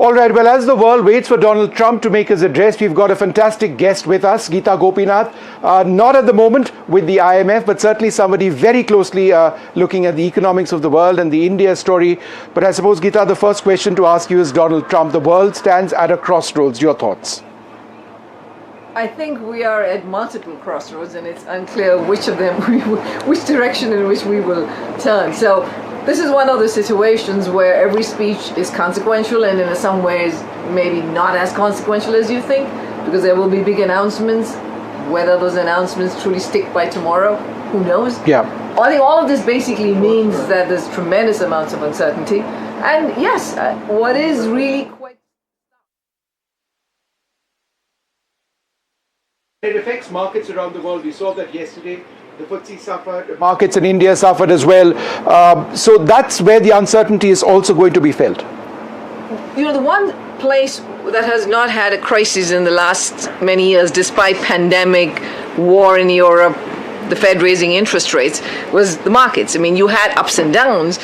All right, well, as the world waits for Donald Trump to make his address, we've got a fantastic guest with us, Gita Gopinath. Not at the moment with the IMF, but certainly somebody very closely looking at the economics of the world and the India story. But I suppose, Gita, the first question to ask you is Donald Trump. The world stands at a crossroads. Your thoughts? I think we are at multiple crossroads, and it's unclear which of them, which direction in which we will turn. So this is one of the situations where every speech is consequential, and in some ways maybe not as consequential as you think, because there will be big announcements. Whether those announcements truly stick by tomorrow, who knows? Yeah. I think all of this basically means that there's tremendous amounts of uncertainty. And yes, what is really quite... It affects markets around the world. We saw that yesterday. The FTSE suffered. Markets in India suffered as well. So that's where the uncertainty is also going to be felt. You know, the one place that has not had a crisis in the last many years, despite pandemic, war in Europe, the Fed raising interest rates, was the markets. I mean, you had ups and downs,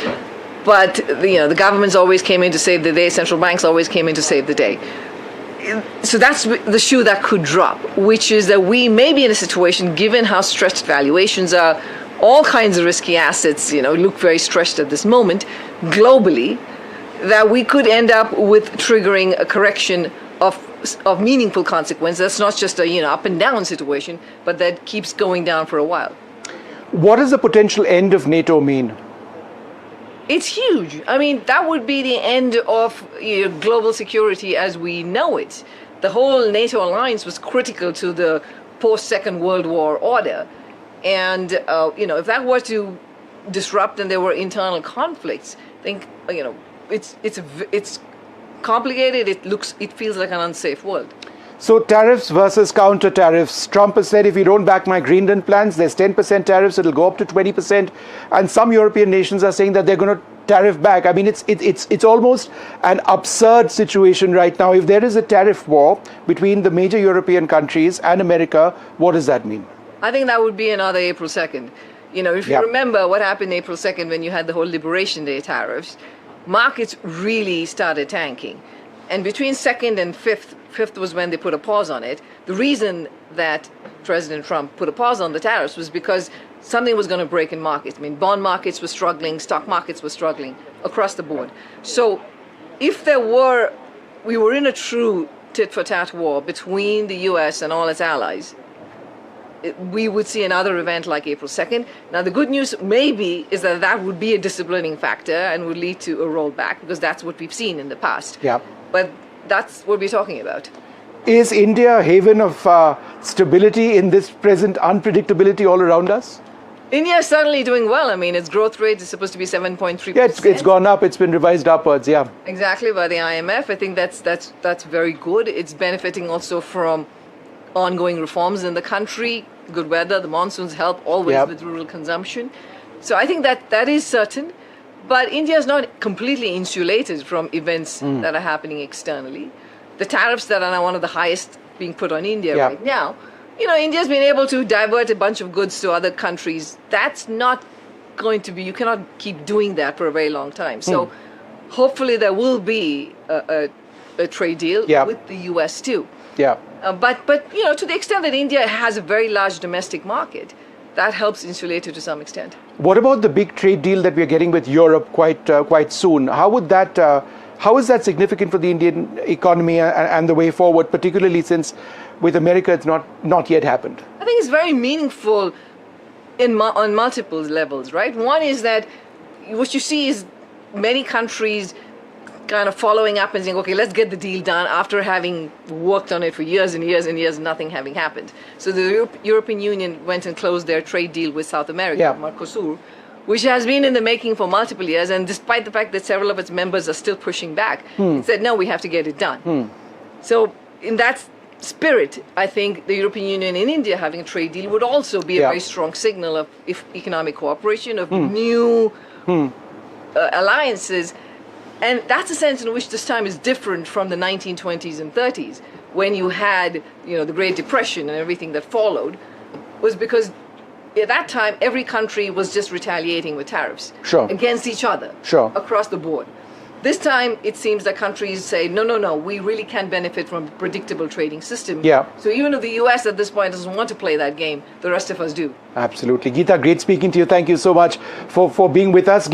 but the governments always came in to save the day. Central banks always came in to save the day. So that's the shoe that could drop, which is that we may be in a situation, given how stretched valuations are, all kinds of risky assets, look very stretched at this moment globally, that we could end up with triggering a correction of meaningful consequence. That's not just a up and down situation, but that keeps going down for a while. What does the potential end of NATO mean? It's huge. I mean, that would be the end of global security as we know it. The whole NATO alliance was critical to the post-Second World War order. And, if that were to disrupt and there were internal conflicts, I think, it's complicated. It feels like an unsafe world. So tariffs versus counter tariffs. Trump has said if you don't back my Greenland plans, there's 10% tariffs, it'll go up to 20%. And some European nations are saying that they're going to tariff back. I mean, it's almost an absurd situation right now. If there is a tariff war between the major European countries and America, what does that mean? I think that would be another April 2nd. If you remember what happened April 2nd when you had the whole Liberation Day tariffs, markets really started tanking. And between 2nd and 5th was when they put a pause on it. The reason that President Trump put a pause on the tariffs was because something was going to break in markets. I mean, bond markets were struggling, stock markets were struggling across the board. So if we were in a true tit-for-tat war between the US and all its allies, we would see another event like April 2nd. Now, the good news maybe is that would be a disciplining factor and would lead to a rollback, because that's what we've seen in the past. Yeah. But that's what we're talking about. Is India a haven of stability in this present unpredictability all around us? India is certainly doing well. I mean, its growth rate is supposed to be 7.3%. Yeah, it's gone up. It's been revised upwards, yeah. Exactly, by the IMF. I think that's very good. It's benefiting also from ongoing reforms in the country. Good weather, the monsoons help always with rural consumption. So I think that is certain. But India is not completely insulated from events that are happening externally. The tariffs that are now one of the highest being put on India right now, India's been able to divert a bunch of goods to other countries. That's not going to be, you cannot keep doing that for a very long time. So hopefully there will be a trade deal with the US too. Yeah. But to the extent that India has a very large domestic market, that helps insulate it to some extent. What about the big trade deal that we're getting with Europe quite soon? How is that significant for the Indian economy and the way forward, particularly since with America it's not yet happened? I think it's very meaningful on multiple levels, right? One is that what you see is many countries kind of following up and saying, okay, let's get the deal done after having worked on it for years and years and years, nothing having happened. So the European Union went and closed their trade deal with South America, Mercosur, which has been in the making for multiple years, and despite the fact that several of its members are still pushing back, it said, no, we have to get it done. So in that spirit, I think the European Union and India having a trade deal would also be a very strong signal of economic cooperation, of new alliances. And that's a sense in which this time is different from the 1920s and 30s, when you had, the Great Depression and everything that followed, was because at that time every country was just retaliating with tariffs against each other across the board. This time, it seems that countries say, no, we really can benefit from a predictable trading system. Yeah. So even if the US at this point doesn't want to play that game, the rest of us do. Absolutely. Geeta, great speaking to you. Thank you so much for being with us.